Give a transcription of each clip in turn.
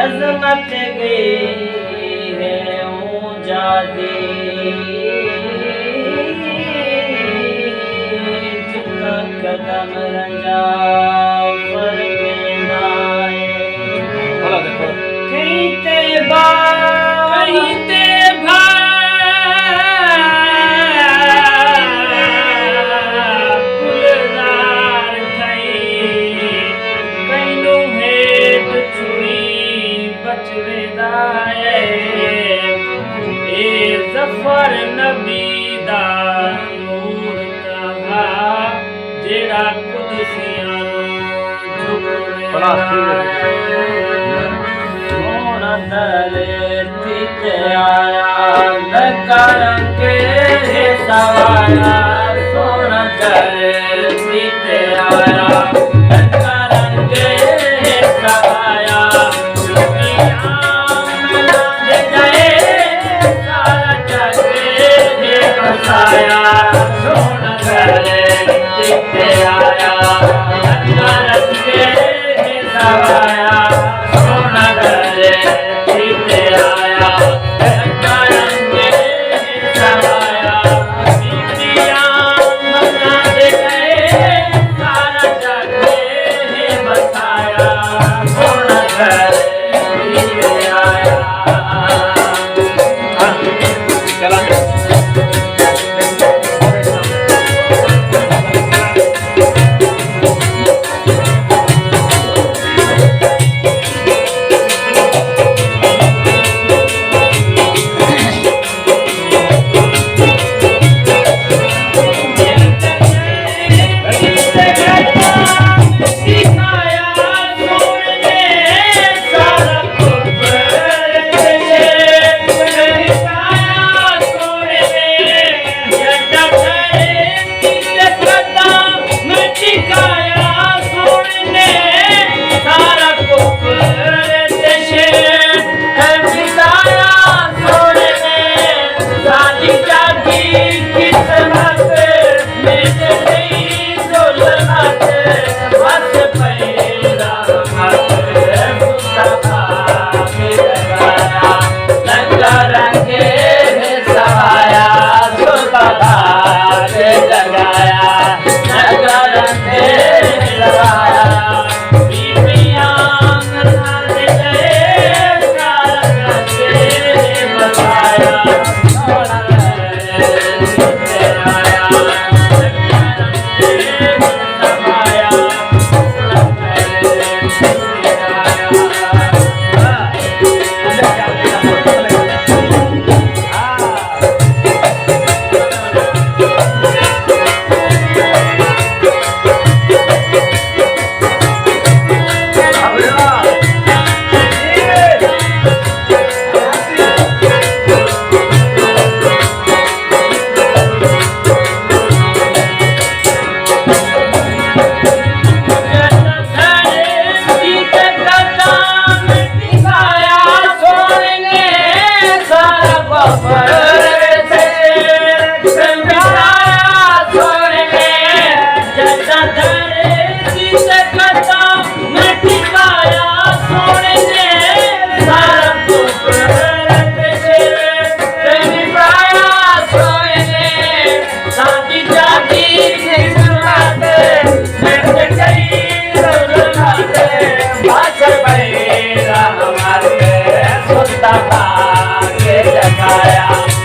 अजमत गई है ऊंचा दे जिसका कदम रंजा पर में नाए कहीं ते जफर नबी दा नूर तहा जेड़ा कुदसियां सोना धरती ते आया लगा रंगे सवाया सोना धरती ते आया लगा रंगे सवाया आया सोना धरती पे आया लगा रंगे सवाया सोना धरती पे आया लगा रंगे सवाया बीतियां मना दे गए सारा जग बसाया सोना धरती पे आया चला के जगाया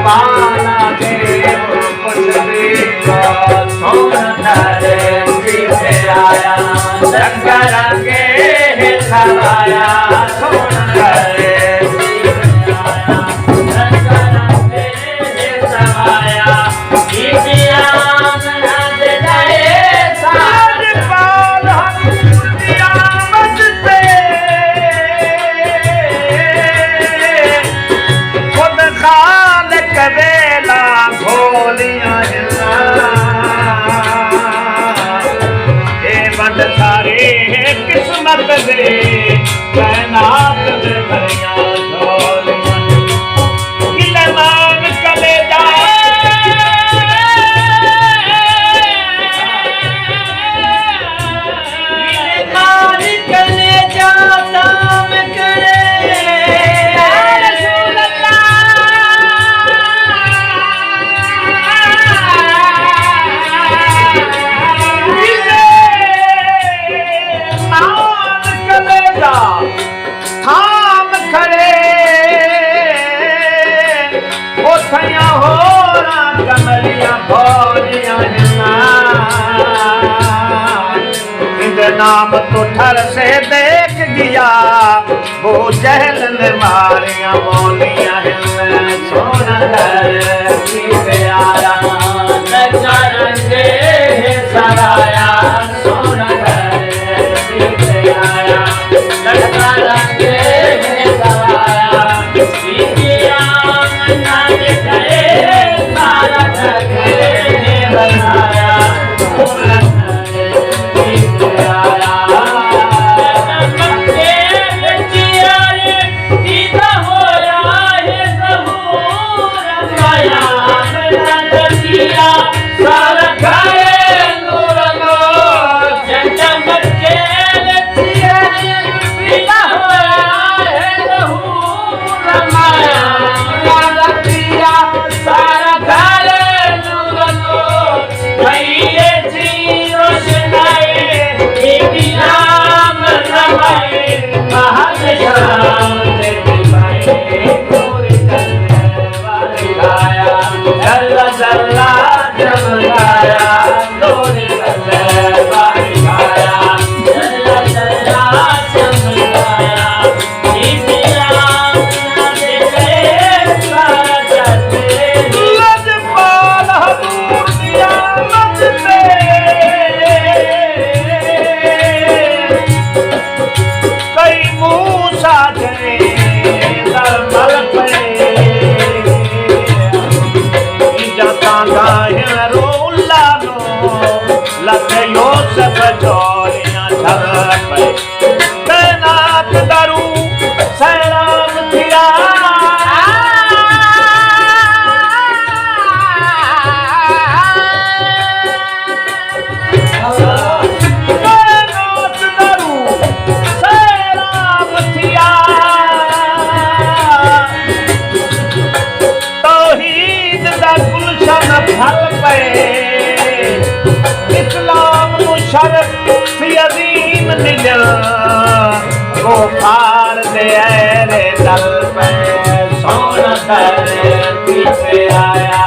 पाला देव कुछ भी सोन धरती पे आया शंकर के छाया सोन धरती पे आया शंकर के छाया विद्या नंद जाए साज पाल दुनिया मत पे खुद खाल कबेला भोलियां बंद सारे किस्मत दे कैनात दे भरिया झोलियां गिलमान कलेजा गिलमान कलेजा जा थाम खड़े उठिया होरा कमलियां भोरियां इंद नाम तो ठर से देख गया वो जहल ने मारियां बोलियां सोना धरती आया नचारंगे सराया सोना धरती आया नचारंगे सराया सीतिया नाचे करे सारा धरती बनाया सोना धरती आया नमके जिया रे सीधा होया है सहूर माया नदिया सारा खाए नूर नूर चमके जिया रे सीधा होया है सहूर माया नदिया सारा खाए नूर नूर भैये जी रोशनाई एक नाम रमाए महाश्याम देवी भाई पूरी करने गाया जल्ला जल्ला जमगाया नूरी करने गाया जल्ला जल्ला जमगाया इसी राम देखे सारा जाते लजपाल हजूर दिया मत पे कई मूसा जने दरमल पे जता गायरो लानो लखयो सब जोरियां झग पे तैनात दरू सैराम थिया तैनात दरू सैराम थिया तौहीद दा गुलशन फल पे इस्लाम मुशर्रफ अजीम निजल को पार दे रे दल पे सोना धरती पे आया